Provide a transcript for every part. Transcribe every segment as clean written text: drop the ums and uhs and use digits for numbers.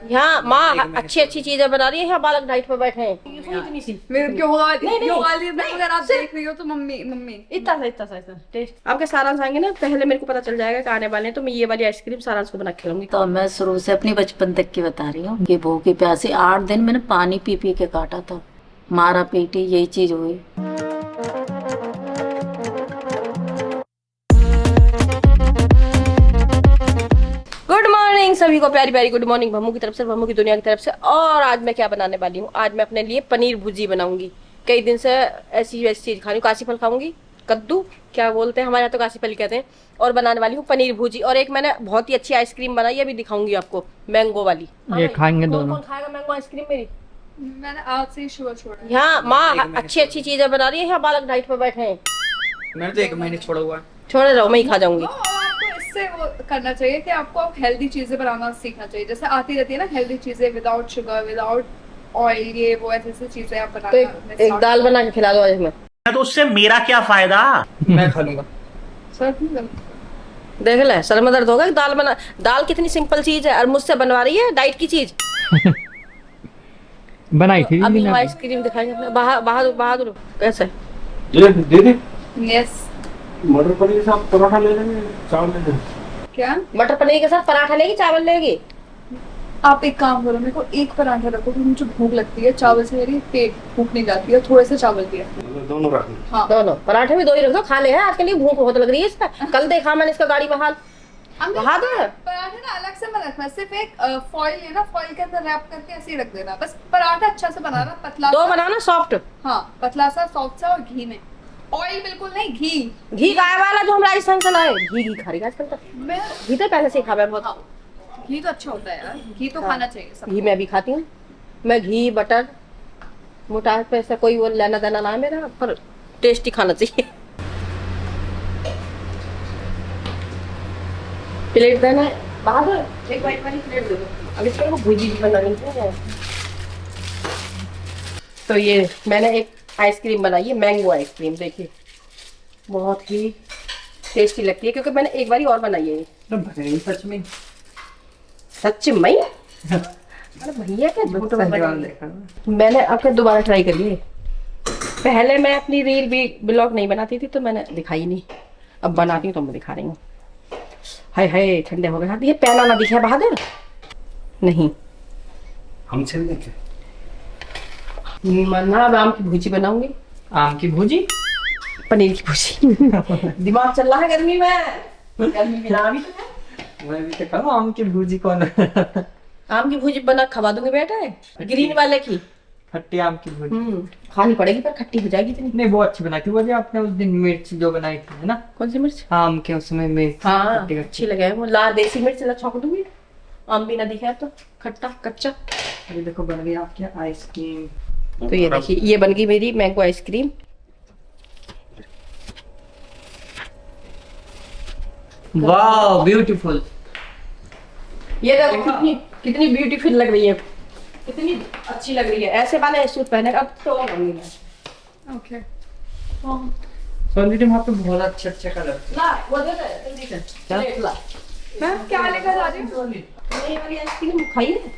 यहाँ माँ अच्छी अच्छी चीजें बना रही है, यहाँ बालक डाइट पे बैठे हैं। इतनी सी अगर आप देख रही हो तो मम्मी मम्मी इतना सा टेस्ट। आपके सारांश आएंगे ना, पहले मेरे को पता चल जाएगा कि आने वाले हैं, तो मैं ये वाली आइसक्रीम सारांश को बना के खिलाऊंगी। तो मैं शुरू से अपनी बचपन तक की बता रही हूँ कि भूखी प्यासी 8 दिन मैंने पानी पी पी के काटा था। मारा पीटी यही चीज हुई। गुड मॉर्निंग सभी को, प्यारी प्यारी गुड मॉर्निंग भम्मू की तरफ से, भम्मू की दुनिया की तरफ से। और आज मैं क्या बनाने वाली हूँ, आज मैं अपने लिए पनीर भुर्जी बनाऊंगी। कई दिन से ऐसी वैसी चीज खा रही हूँ। काशी फल खाऊंगी, कद्दू क्या बोलते हैं हमारे यहाँ तो काशी फल कहते हैं। और बनाने वाली हूँ पनीर भुर्जी। और एक मैंने बहुत ही अच्छी आइसक्रीम बनाई है, अभी दिखाऊंगी आपको, मैंगो वाली। ये खाएंगे दोनों। कौन खाएगा मैंगो आइसक्रीम मेरी? मैंने आज से ही शुगर छोड़ा है। यहाँ माँ अच्छी अच्छी चीजें बना रही है, यहाँ बालक डाइट पे बैठे हैं। मैंने तो 1 महीने छोड़ा हुआ है। छोड़े रहो, मैं ही खा जाऊंगी। आपको इससे वो करना चाहिए कि आपको हेल्दी चीजें बनाना सीखना चाहिए। जैसे आती रहती है ना हेल्दी चीजें, विदाउट शुगर विदाउट ऑयल, ये वो ऐसी चीजें आप तो एक दाल बना के खिला दो आज हमें। तो उससे मेरा क्या फायदा? मैं खा लूंगा। देख ले, सर में दर्द होगा। दाल बना, दाल कितनी सिंपल चीज है और मुझसे बनवा रही है डाइट की चीज। बनाई थी अभी मैंने। हम आइसक्रीम दिखाएंगे अपने। बहादुर बहादुर कैसे? दीदी यस। मटर पनीर के साथ पराठा ले लेंगे, चावल ले लेंगे। क्या मटर पनीर के साथ पराठा लेगी, चावल लेगी? आप एक काम करो, मेरे को एक पराठा रखो क्योंकि मुझे भूख लगती है। चावल से मेरी पेट भूख नहीं जाती है। थोड़े से चावल दिया। दोनों रखना। हाँ दोनों पराठे भी दो ही रख दो, खा ले। है आज के लिए भूख बहुत लग रही है इसका। कल देखा मैंने इसका गाड़ी बहाल। बहादुर पराठा ना अलग से मत रखना, सिर्फ एक फॉइल लेना, फॉइल के अंदर रैप करके ऐसे ही रख देना। बस पराठा अच्छा से बनाना, पतला दो सा। बनाना सॉफ्ट। हाँ पतला सा, सॉफ्ट सा और घी में। ऑयल बिल्कुल नहीं, घी गाय वाला जो हम राजस्थान से लाए। घी खा रही है आजकल तो। मैं घी तो पहले से ही खा है बहुत। घी तो अच्छा होता है यार, घी तो खाना चाहिए सब। घी मैं भी खाती हूँ। मैं घी बटर मोटा पे ऐसा कोई वो लेना देना ना है मेरा, पर टेस्टी खाना चाहिए। प्लेट देना है बहादुर, एक वाइट वाली प्लेट दे दो। अब इसके को भुर्जी भी बनानी है। तो ये मैंने एक आइसक्रीम बनाई है, मैंगो आइसक्रीम। देखिए बहुत ही टेस्टी लगती है, क्योंकि मैंने एक बारी और बनाई है। तो भरे सच में। सच में अरे भैया क्या झूठ बोल रहे हैं। देखा मैंने आपका दोबारा ट्राई कर लिए। पहले मैं अपनी रील भी ब्लॉग नहीं बनाती थी तो मैंने दिखाई नहीं, अब बनाती हूँ तो मैं दिखा रही हूँ। हाय हाय ठंडे हो गए। ये पहना ना दिखे बहादुर। नहीं हमसे भी देखे। मन्ना, अब आम की भुजी बनाऊंगी। आम की भुजी, पनीर की भुजी। दिमाग चल रहा है गर्मी में, गर्मी भी ना भी तो है। मैं भी तो कहूँ आम की भुजी कौन? आम की भुजी बना खवा दूंगी बेटा, ग्रीन वाले की। खट्टी आम की भुजी खानी पड़ेगी पर खट्टी हो जाएगी इतनी। नहीं, वो अच्छी बनाई थी वो जो आपने उस दिन मिर्च जो बनाई थी, है ना? कौन सी मिर्च? आम के उसमें मिर्च। हाँ खट्टी अच्छी लगे। वो लाल देसी मिर्च ला छौंक दूंगी, आम भी ना दिखे तो खट्टा कच्चा। अभी देखो बन गई आपकी आइसक्रीम। तो ये देखिए, ये बन गई मेरी मैंगो आइसक्रीम। वाह ब्यूटीफुल। ये देखो कितनी कितनी ब्यूटीफुल लग रही है, कितनी अच्छी लग रही है। ऐसे वाले सूट पहने अब तो होंगी मैं। ओके वहाँ पे बहुत अच्छे अच्छे कलर थे। ला वो दे दे जल्दी से। प्लेट ला। मैं क्या लेकर जा रही हूँ? ये वाली आइसक्रीम खाइए।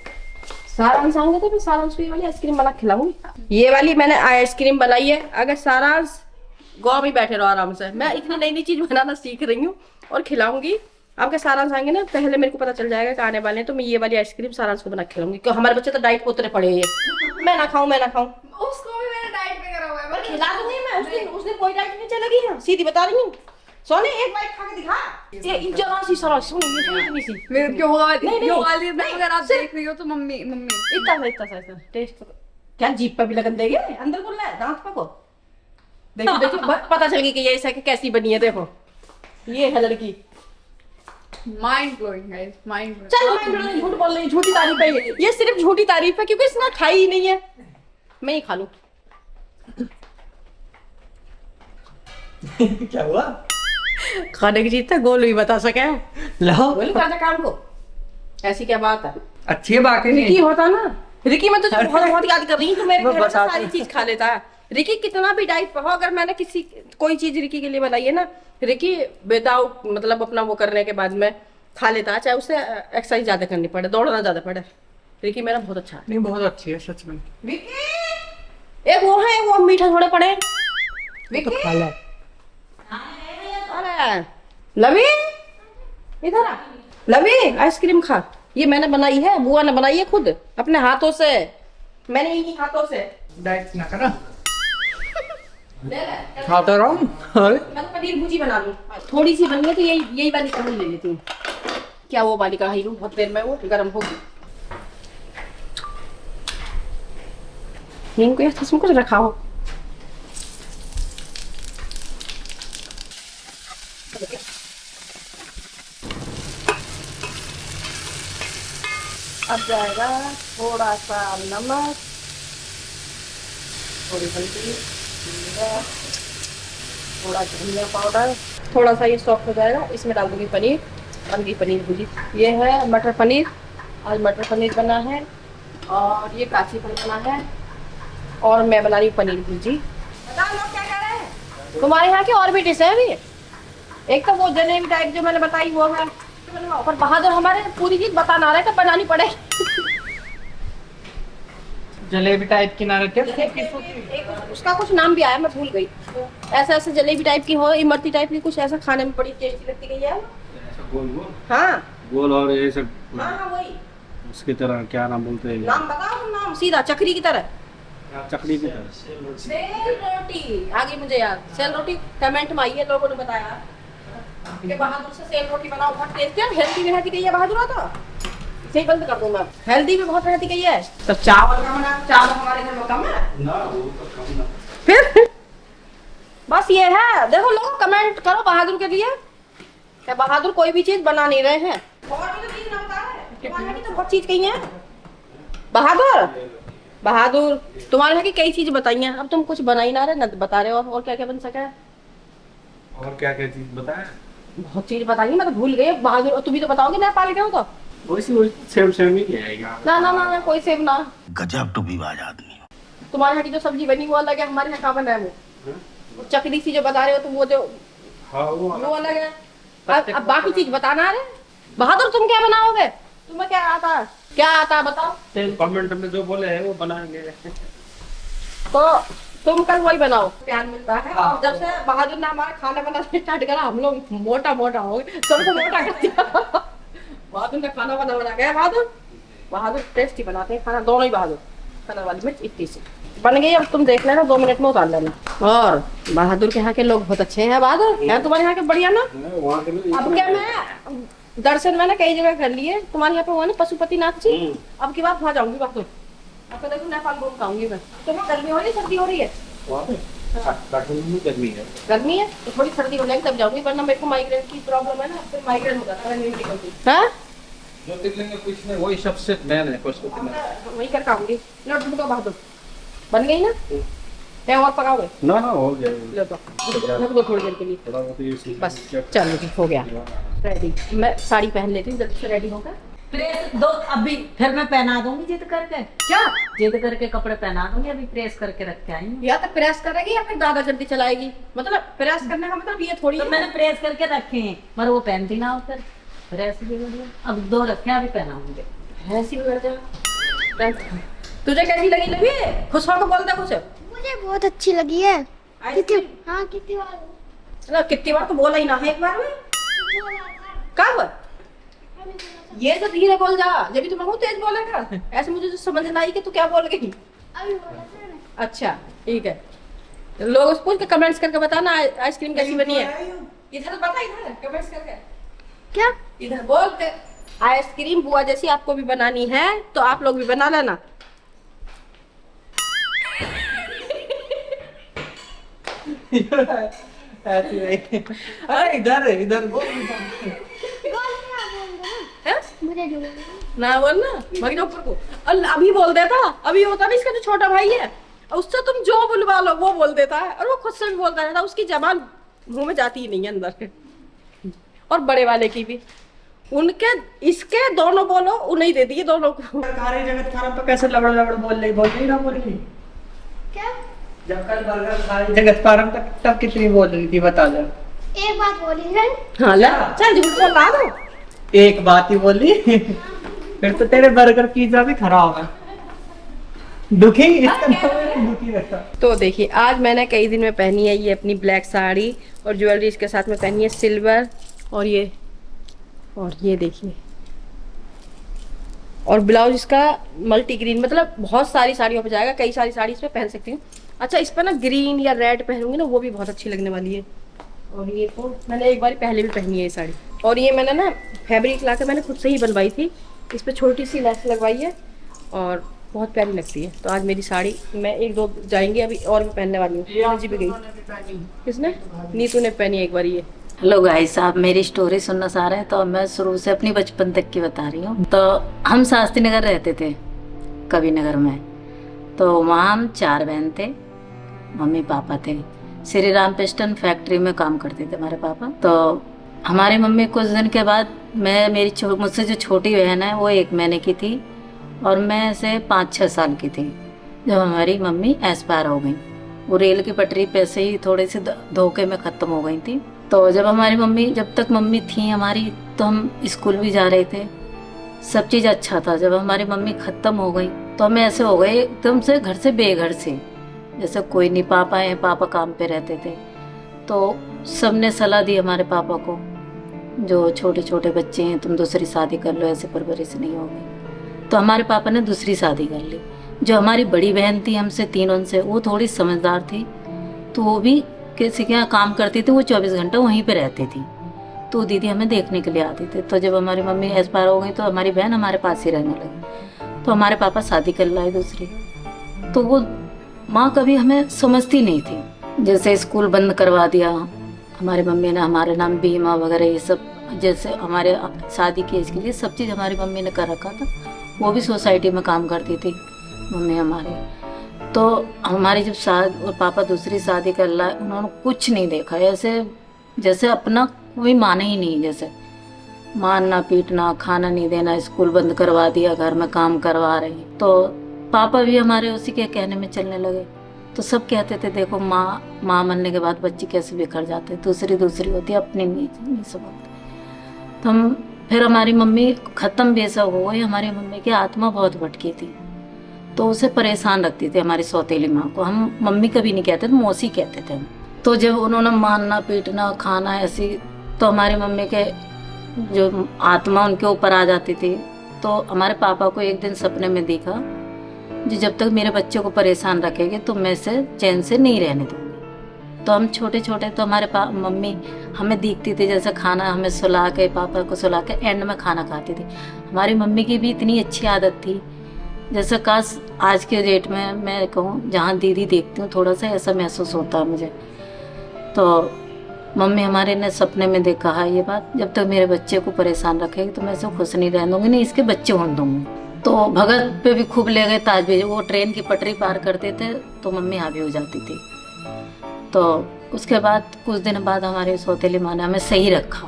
सारांश आएंगे तो मैं सारांश को ये वाली आइसक्रीम बना खिलाऊंगी। ये वाली मैंने आइसक्रीम बनाई है। अगर सारांश गोवा में बैठे रहो आराम से, मैं इतनी नई नई चीज बनाना सीख रही हूँ और खिलाऊंगी। आपके सारांश आएंगे ना, पहले मेरे को पता चल जाएगा कि आने वाले हैं, तो मैं ये वाली आइसक्रीम सारांश को बना के खिलाऊंगी। क्योंकि हमारे बच्चे तो डाइट पे उतरे पड़े हैं। मैं ना खाऊं, मैं ना खाऊं। उसको भी मैंने डाइट पे करा हुआ है। पर खिला दूंगी मैं। उसने कोई डाइट नहीं चलेगी है, सीधी बता रही हूँ। सोने एक बाइट खा के दिखा। ये इन जगह सी सारा सुन, ये इतनी सी। मेरे क्यों नहीं, अगर आप देख रही हो तो मम्मी इतना सा टेस्ट क्या जीप पे भी लगन देंगे, अंदर बोल रहा है दांत पे को। देखो देखो पता चल गई कि ये ऐसा कैसी बनी है। देखो ये है लड़की। माइंड ब्लोइंग है, माइंड ब्लोइंग। चल मैं झूठ बोल रही, झूठी तारीफ है ये सिर्फ झूठी तारीफ है, क्योंकि इसने खाई ही नहीं है। मैं ही खा लूं। क्या हुआ? खाने की चीज था, गोलू ही बता सके। लो गोलू कर दे काम को। ऐसी क्या बात है? अच्छी है बाकी रिकी नहीं। होता ना, रिकी में तो जो बहुत बहुत याद कर रही हूँ, तो मेरे वो घर में बताते सारी चीज खा लेता है। रिकी कितना भी डाइट पे हो, अगर मैंने किसी कोई चीज रिकी के लिए बनाई है ना, रिकी विदाउट मतलब अपना वो करने के बाद में खा लेता है, चाहे उसे एक्सरसाइज ज्यादा करनी पड़े, दौड़ना ज्यादा पड़े। रिकी मेरा बहुत अच्छा है। नहीं बहुत अच्छी है सच में। विक्की एक वो है, वो मीठा थोड़े पड़े हैं। तो खा ले। अरे लवी इधर आ, लवी आइसक्रीम खा। ये मैंने बनाई है, बुआ ने बनाई है खुद अपने हाथों से, मैंने इन्हीं हाथों से। डाइट ना करा। ले ले खाता रहो। अरे मैं तो पनीर भुजी बना लूं, थोड़ी सी बनी है तो यही वाली कढ़ाई ले लेती हूँ। क्या वो वाली कढ़ाई लूं, बहुत देर में वो गर्म होगी। इनको इसमें कुछ रखा हो। अब जाएगा थोड़ा सा नमक, थोड़ी हल्दी, जीरा, थोड़ा धनिया पाउडर, थोड़ा सा ये सॉफ्ट हो जाएगा, इसमें डाल दूंगी पनीर। बन गई पनीर भुजी। ये है मटर पनीर, आज मटर पनीर बना है, और ये काची पनीर बना है, और मैं बना रही हूँ पनीर भुजी। बताओ लोग क्या कह रहे हैं? तुम्हारे यहाँ की और भी डिश है अभी। एक तो वो जलेबी टाइप जो मैंने बताई वो है, और बहादुर हमारे पूरी चीज बताना रहा है, तो बनानी पड़ेगी। जलेबी टाइप की ना रखे। एक उसका कुछ नाम भी आया, मैं भूल गई। ऐसे ऐसे जलेबी टाइप की हो, इमरती टाइप की, कुछ ऐसा खाने में बड़ी टेस्टी लगती गई है। गोल गोल हाँ गोल और ये सब हाँ वही उसकी तरह क्या नाम बोलते हैं? नाम बताओ तुम, नाम सीधा चक्री की तरह। चकली की तरह। सेल रोटी आ गई मुझे याद। सेल रोटी कमेंट में आई है, लोगों ने बताया कि बहादुर से सेल रोटी बनाओ, बहुत टेस्टी है, हेल्दी भी रहती गई है बहादुर। तो इसे बंद कर दूं मैं, हेल्दी भी बहुत रहती गई है। तो चावल का बना, चावल हमारे घर में कम है ना वो तो कम ना। फिर बस ये है। देखो लोग कमेंट करो बहादुर के लिए, क्या बहादुर कोई भी चीज बना नहीं रहे हैं। और भी तो चीज ना बता रहे, तुम्हारे यहाँ की तो बहुत चीज कही है बहादुर। बहादुर तुम्हारे यहाँ की कई चीज बताई हैं, अब तुम कुछ बना ही ना रहे, न बता रहे। और क्या क्या बन सका है? और क्या क्या चीज बताया? बहुत चीज बताई, मैं तो भूल गई बहादुर। तुम भी तो बताओगे नेपाल के हो तो। वैसे सेम ही आएगा। ना कोई सेब ना। गजब टूबीबाज आदमी। तुम्हारे यहाँ की जो सब्जी बनी वो अलग है, हमारे यहाँ कहाँ बना है वो चकली सी जो बता रहे हो तुम, वो जो हाँ वो अलग है। अब बाकी चीज बताना रहे। बहादुर तुम क्या बनाओगे? तुम्हें क्या आता है? क्या आता है बताओ। कमेंट में जो बोले हैं वो बनाएंगे। तो तुम कल वही बनाओ, प्यार मिलता है। और जब से बहादुर ने हमारा खाना बनाना स्टार्ट करा, हम लोग मोटा हो गए, सबको मोटा कर दिया। बहादुर ने खाना बना गया। बहादुर टेस्टी बनाते हैं खाना, दोनों ही बहादुर। कलर वाली मिर्च इतनी सी बन गई, अब तुम देख लेना, 2 मिनट में उतार लेना। और बहादुर के यहाँ के लोग बहुत अच्छे हैं। बहादुर है तुम्हारे यहाँ के बढ़िया ना। वहाँ के लोग अब क्या, मैं दर्शन मैंने कई जगह कर लिए, तुम्हारे यहाँ पे हुआ ना पशुपतिनाथ जी। अब की बात वहाँ जाऊंगी बहादुर, अब तो देखो नेपाल घूम आऊंगी मैं। तुम्हें गर्मी हो रही है सर्दी हो रही है? वहाँ पे काठमांडू में गर्मी है। गर्मी है तो थोड़ी सर्दी हो जाएगी तब जाऊंगी, वरना मेरे को माइग्रेन की प्रॉब्लम है ना, फिर माइग्रेन हो जाता है। हाँ ज्योतिर्लिंग में कुछ नहीं, वही सबसे मेन है पशुपतिनाथ। वही कर पाऊंगी। लो ढूंढो बहादुर, बन गई ना? क्या और पकाओगे? ना हो गया। लो तो रख दो थोड़ी देर के लिए थोड़ा बहुत ये बस। चलो जी हो गया रेडी। मैं साड़ी पहन लेती हूँ, जल्दी से रेडी होकर। प्रेस दो अभी, फिर मैं पहना दूंगी जिद करके। क्या जिद करके कपड़े पहना दूंगी, अभी प्रेस करके रख के आई हूँ। या तो प्रेस करेगी या फिर ज्यादा जल्दी चलाएगी। मतलब प्रेस करने का मतलब ये थोड़ी तो है। मैंने प्रेस करके रखे हैं, मगर वो पहनती ना हो, फिर प्रेस भी बढ़िया। अब 2 रखे हैं, अभी पहनाऊंगी। ऐसी बिगड़ जाए। तुझे कैसी लगी? खुश होकर बोल दे कुछ। मुझे बहुत अच्छी लगी है। आइसक्रीम? हाँ कितनी बार चलो कितनी बार तो बोला ही ना है, एक बार में कब? ये तो धीरे बोल जा, जब भी तुम्हें तेज बोलेगा। ऐसे मुझे जो समझ ना आई कि तू क्या बोल गई। अभी बोला था मैंने। अच्छा ठीक है, लोग उस पूछ के कमेंट्स करके बताना आइसक्रीम कैसी बनी है। इधर बता, इधर कमेंट्स करके। क्या? इधर बोल के आइसक्रीम बुआ जैसी आपको भी बनानी है तो आप लोग भी बना लेना। ऐसी नहीं। अरे इधर बोल। हैं? मुझे जो ना बोल ना, मगर ऊपर को अभी बोल देता। अभी होता ना इसका जो छोटा भाई है, उससे तुम जो बुलवा लो वो बोल देता है, और वो खुद से भी बोलता रहता है। उसकी जबान मुंह में जाती ही नहीं है अंदर। और बड़े वाले की भी, उनके इसके दोनों बोलो, उन्हें दे दिए दोनों को। सारे जगत खाना पे कैसे लबड़ बोल रही ना बोल रही। क्या? जब कल बर्गर सारी जगत फार्म तब कितनी बोल रही थी बता दो। एक बात बोली है। हाँ ला, चल झूठ बोल ला दो। एक बात ही बोली। फिर तो तेरे बर्गर पिज्जा भी खराब है। दुखी, इसका नाम है दुखी रखा। तो देखिए आज मैंने कई दिन में पहनी है ये अपनी ब्लैक साड़ी और ज्वेलरी इसके साथ में पहनी है सिल्वर और ये देखिए और ब्लाउज इसका मल्टी ग्रीन, मतलब बहुत सारी साड़ियों पे जाएगा, कई सारी साड़ी इस पे पहन सकती हूँ। अच्छा इस पर ना ग्रीन या रेड पहनूंगी ना वो भी बहुत अच्छी लगने वाली है। और ये तो मैंने एक बार पहले भी पहनी है ये साड़ी और ये मैंने ना फैब्रिक ला कर मैंने खुद से ही बनवाई थी। इस पर छोटी सी लेस लगवाई है और बहुत प्यारी लगती है। तो आज मेरी साड़ी मैं एक दो जाएंगे अभी और भी पहनने वाली हूँ। जी भी गई, किसने? नीतू ने पहनी एक बार ये। हेलो गाइस, आप मेरी स्टोरी सुनना चाह रहे हैं तो मैं शुरू से अपनी बचपन तक की बता रही हूँ। तो हम शास्त्री नगर रहते थे, कवि नगर में। तो वहाँ हम 4 बहन थे, मम्मी पापा थे। श्री राम पिस्टन फैक्ट्री में काम करते थे हमारे पापा। तो हमारी मम्मी कुछ दिन के बाद मुझसे जो छोटी बहन है वो 1 महीने की थी और मैं से 5-6 साल की थी जब हमारी मम्मी एक्सपायर हो गई। वो रेल की पटरी पे से ही थोड़े से धोखे में ख़त्म हो गई थी। तो जब तक मम्मी थी हमारी तो हम स्कूल भी जा रहे थे, सब चीज़ अच्छा था। जब हमारी मम्मी ख़त्म हो गई तो हमें ऐसे हो गए एकदम से घर से बेघर से, जैसे कोई नहीं। पापा हैं, पापा काम पे रहते थे। तो सब ने सलाह दी हमारे पापा को, जो छोटे छोटे बच्चे हैं तुम दूसरी शादी कर लो, ऐसे परवरिश नहीं होगी। तो हमारे पापा ने दूसरी शादी कर ली। जो हमारी बड़ी बहन थी हमसे 3 उनसे, वो थोड़ी समझदार थी तो वो भी किसी के यहाँ काम करती थी। वो 24 घंटा वहीं पे रहती थी। तो दीदी हमें देखने के लिए आती थी। तो जब हमारी मम्मी एक्सपायर हो गई तो हमारी बहन हमारे पास ही रहने लगी। तो हमारे पापा शादी कर लाए दूसरी। तो वो माँ कभी हमें समझती नहीं थी। जैसे स्कूल बंद करवा दिया हमारी मम्मी ने, हमारे नाम बीमा वगैरह ये सब, जैसे हमारे शादी के एज के लिए सब चीज़ हमारी मम्मी ने कर रखा था। वो भी सोसाइटी में काम करती थी मम्मी हमारी। तो हमारी जब और पापा दूसरी शादी कर लाए, उन्होंने कुछ नहीं देखा, ऐसे जैसे अपना कोई माने ही नहीं, जैसे मारना पीटना, खाना नहीं देना, स्कूल बंद करवा दिया, घर में काम करवा रही। तो पापा भी हमारे उसी के कहने में चलने लगे। तो सब कहते थे देखो माँ मरने के बाद बच्चे कैसे बिखर जाते, दूसरी होती है, अपनी नहीं समझते। तो फिर हमारी मम्मी ख़त्म भी ऐसा हो गई। हमारी मम्मी की आत्मा बहुत भटकी थी तो उसे परेशान रखती थी हमारी सौतेली माँ को। हम मम्मी कभी नहीं कहते थे, मौसी कहते थे हम। तो जब उन्होंने मारना पीटना खाना ऐसी, तो हमारी मम्मी के जो आत्मा उनके ऊपर आ जाती थी। तो हमारे पापा को एक दिन सपने में दिखा, जो जब तक मेरे बच्चे को परेशान रखेगी तो मैं इसे चैन से नहीं रहने दूँगी। तो हम छोटे छोटे, तो हमारे मम्मी हमें दिखती थी जैसे खाना हमें सुला के, पापा को सुला के एंड में खाना खाती थी। हमारी मम्मी की भी इतनी अच्छी आदत थी, जैसे काश आज के डेट में मैं कहूँ जहाँ दीदी देखती हूँ थोड़ा सा ऐसा महसूस होता है मुझे। तो मम्मी हमारे ने सपने में देखा है ये बात, जब तक मेरे बच्चे को परेशान रखेगी तो मैं इसे खुश नहीं रह दूँगी, नहीं इसके बच्चे होने दूँगी। तो भगत पे भी खूब ले गए, ताज भी। वो ट्रेन की पटरी पार करते थे तो मम्मी हावी हो जाती थी। तो उसके बाद कुछ दिन बाद हमारे सौतेली माँ ने हमें सही रखा,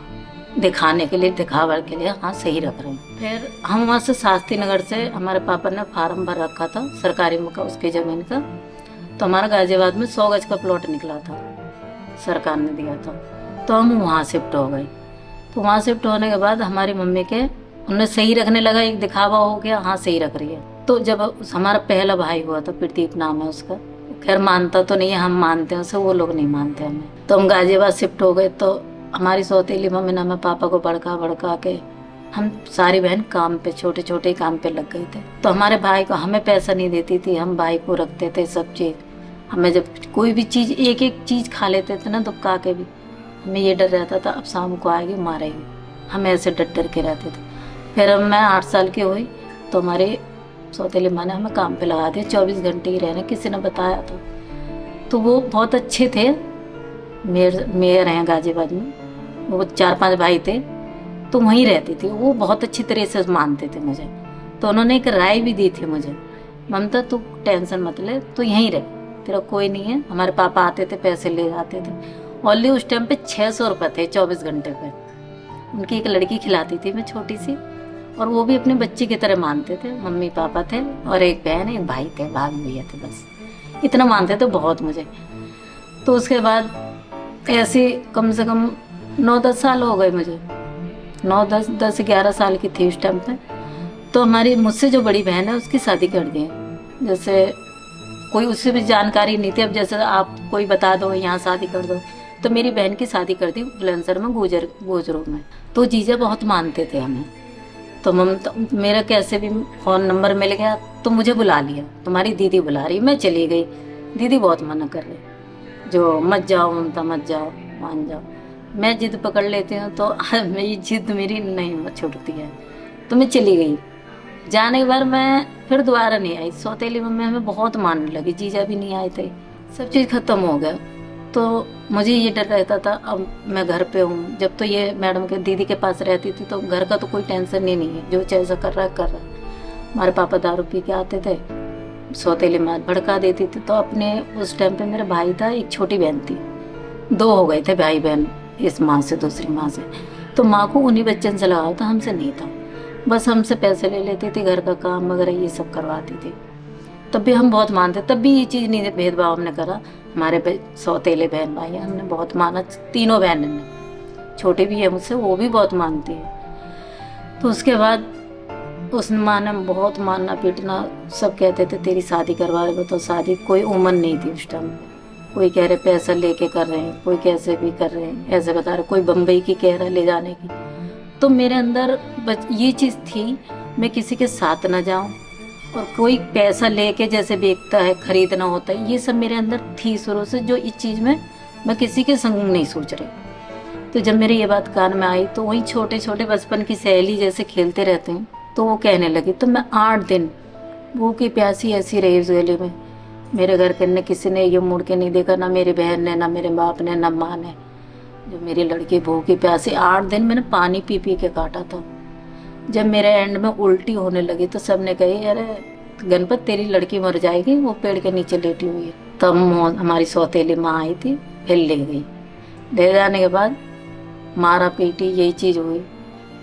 दिखाने के लिए, दिखावा के लिए, हाँ सही रख रहे हैं। फिर हम वहाँ से शास्त्री नगर से हमारे पापा ने फार्म भर रखा था सरकारी में का, उसकी ज़मीन का। तो हमारा गाजियाबाद में 100 गज का प्लॉट निकला था, सरकार ने दिया था। तो हम वहाँ शिफ्ट हो गए। तो वहाँ शिफ्ट होने के बाद हमारी मम्मी के उन्हें सही रखने लगा, एक दिखावा हो गया, हाँ सही रख रही है। तो जब हमारा पहला भाई हुआ था, प्रदीप नाम है उसका, खैर मानता तो नहीं है, हम मानते हैं उसे, वो लोग नहीं मानते हमें। तो हम गाजियाबाद शिफ्ट हो गए। तो हमारी सौतेली मम्मी ने हमें पापा को भड़का के, हम सारी बहन काम पे, छोटे छोटे काम पे लग गए थे। तो हमारे भाई को, हमें पैसा नहीं देती थी, हम भाई को रखते थे सब चीज़। हमें जब कोई भी चीज़, एक एक चीज़ खा लेते थे ना दुबका के भी, हमें ये डर रहता था अब शाम को आएगी मारेगी, हम ऐसे डर के रहते थे। फिर अब मैं 8 साल की हुई तो हमारे सौतेली माँ ने हमें काम पे लगा दिया, 24 घंटे ही रहना, किसी ने बताया था। तो वो बहुत अच्छे थे, मेयर हैं गाजियाबाद में, वो 4-5 भाई थे, तो वहीं रहती थी। वो बहुत अच्छी तरह से मानते थे मुझे। तो उन्होंने एक राय भी दी थी मुझे, ममता तू टेंशन मत ले, तू यहीं रह, तेरा कोई नहीं है। हमारे पापा आते थे, पैसे ले जाते थे। ओनली उस टाइम पे 600 रुपये थे 24 घंटे पे। उनकी एक लड़की खिलाती थी मैं, छोटी सी, और वो भी अपने बच्चे की तरह मानते थे। मम्मी पापा थे और एक बहन, एक भाई थे, भाभी भैया थे, बस इतना मानते थे बहुत मुझे। तो उसके बाद ऐसे कम से कम 9-10 साल हो गए मुझे, 9-10-11 साल की थी उस टाइम पे। तो हमारी मुझसे जो बड़ी बहन है उसकी शादी कर दी है। जैसे कोई उससे भी जानकारी नहीं थी, अब जैसे आप कोई बता दो यहाँ शादी कर दो, तो मेरी बहन की शादी कर दी बुलंदशहर में गोजरों में। तो जीजा बहुत मानते थे हमें, तो मेरा कैसे भी फ़ोन नंबर मिल गया तो मुझे बुला लिया, तुम्हारी दीदी बुला रही। मैं चली गई, दीदी बहुत मना कर रही, जो मत जाओ ममता मत जाओ, मान जाओ। मैं जिद पकड़ लेती हूँ तो मेरी जिद मेरी नहीं छूटती है, तो मैं चली गई। जाने के बाद मैं फिर दोबारा नहीं आई। सौतेली मम्मी हमें बहुत मानने लगी, जीजा भी नहीं आए थे, सब चीज़ ख़त्म हो गया। तो मुझे ये डर रहता था अब मैं घर पे हूँ, जब तो ये मैडम के दीदी के पास रहती थी तो घर का तो कोई टेंशन ही नहीं है, जो जैसा कर रहा है कर रहा है। हमारे पापा दारू पी के आते थे, सौतेली माँ भड़का देती थी। तो अपने उस टाइम पे मेरा भाई था, एक छोटी बहन थी, 2 हो गए थे भाई बहन इस माँ से दूसरी माँ से। तो माँ को उन्हीं बच्चन से लगाव था, हमसे नहीं था। बस हमसे पैसे ले लेती थी, घर का काम वगैरह ये सब करवाती थी। तब भी हम बहुत मानते, तब भी ये चीज़ नहीं भेदभाव हमने करा। हमारे सौतेले बहन भाई हैं, हमने बहुत माना, तीनों बहन ने, छोटी भी है मुझसे, वो भी बहुत मानती है। तो उसके बाद उस माँ ने बहुत मारना पीटना, सब कहते थे तेरी शादी करवा रहे हो। तो शादी कोई उम्र नहीं थी उस टाइम। कोई कह रहे पैसा लेके कर रहे हैं, कोई कैसे भी कर रहे हैं, ऐसे बता रहे, कोई बम्बई की कह रहा ले जाने की। तो मेरे अंदर ये चीज़ थी, मैं किसी के साथ ना जाऊं, और कोई पैसा लेके जैसे बेचता है खरीदना होता है, ये सब मेरे अंदर थी शुरू से। जो इस चीज़ में मैं किसी के संग नहीं सोच रही। तो जब मेरी ये बात कान में आई तो वही छोटे छोटे बचपन की सहेली जैसे खेलते रहते हैं, तो वो कहने लगी। तो मैं 8 दिन भूखी प्यासी ऐसी रही उस गली में। मेरे घर के ने किसी ने ये मुड़ के नहीं देखा, ना मेरी बहन ने, ना मेरे बाप ने, ना माँ ने। जो मेरी लड़की भूखी प्यासी 8 दिन मैंने पानी पी पी के काटा था। जब मेरे एंड में उल्टी होने लगी तो सबने कही अरे गणपत तेरी लड़की मर जाएगी, वो पेड़ के नीचे लेटी हुई है। तब हमारी सौतेली माँ आई थी, फिर ले गई। ले जाने के बाद मारा पीटी यही चीज़ हुई।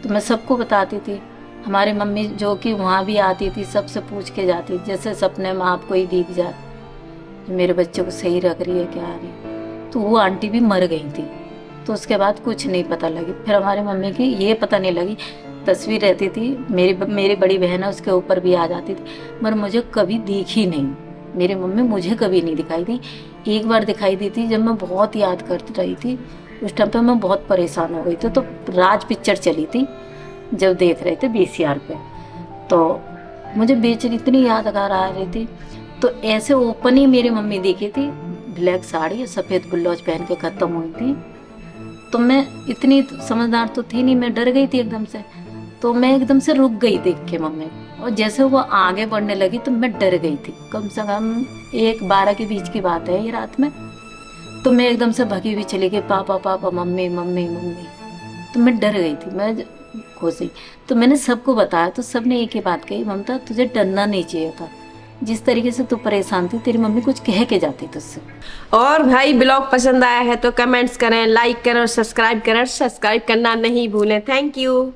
तो मैं सबको बताती थी। हमारी मम्मी जो कि वहाँ भी आती थी, सबसे पूछ के जाती, जैसे सपने में आपको ही दिख जाए मेरे बच्चे को सही रख रही है क्या आ रही। तो वो आंटी भी मर गई थी। तो उसके बाद कुछ नहीं पता लगी। फिर हमारी मम्मी की ये पता नहीं लगी, तस्वीर रहती थी, मेरी बड़ी बहन है उसके ऊपर भी आ जाती थी, मगर मुझे कभी दिखी नहीं। मेरी मम्मी मुझे कभी नहीं दिखाई दी। एक बार दिखाई दी थी जब मैं बहुत याद कर रही थी, उस टाइम पे मैं बहुत परेशान हो गई थी। तो राज पिक्चर चली थी, जब देख रहे थे VCR पे, तो मुझे बेचैनी इतनी यादगार आ रही थी। तो ऐसे ओपन ही मेरी मम्मी देखी थी, ब्लैक साड़ी और सफ़ेद ब्लाउज पहन के ख़त्म हुई थी। तो मैं इतनी समझदार तो थी नहीं, मैं डर गई थी एकदम से। तो मैं एकदम से रुक गई देख के मम्मी, और जैसे वो आगे बढ़ने लगी तो मैं डर गई थी। कम से कम 1-12 के बीच की बात है ये रात में। तो मैं एकदम से भगी हुई चली गई, पापा पापा मम्मी मम्मी मम्मी। तो मैं डर गई थी, मैं घुसी। तो मैंने सबको बताया, तो सबने एक ही बात कही, ममता तुझे डरना नहीं चाहिए था, जिस तरीके से तू परेशान थी तेरी मम्मी कुछ कह के जाती तुझसे। और भाई ब्लॉग पसंद आया है तो कमेंट्स करें, लाइक करें और सब्सक्राइब करें। सब्सक्राइब करना नहीं भूलें। Thank you.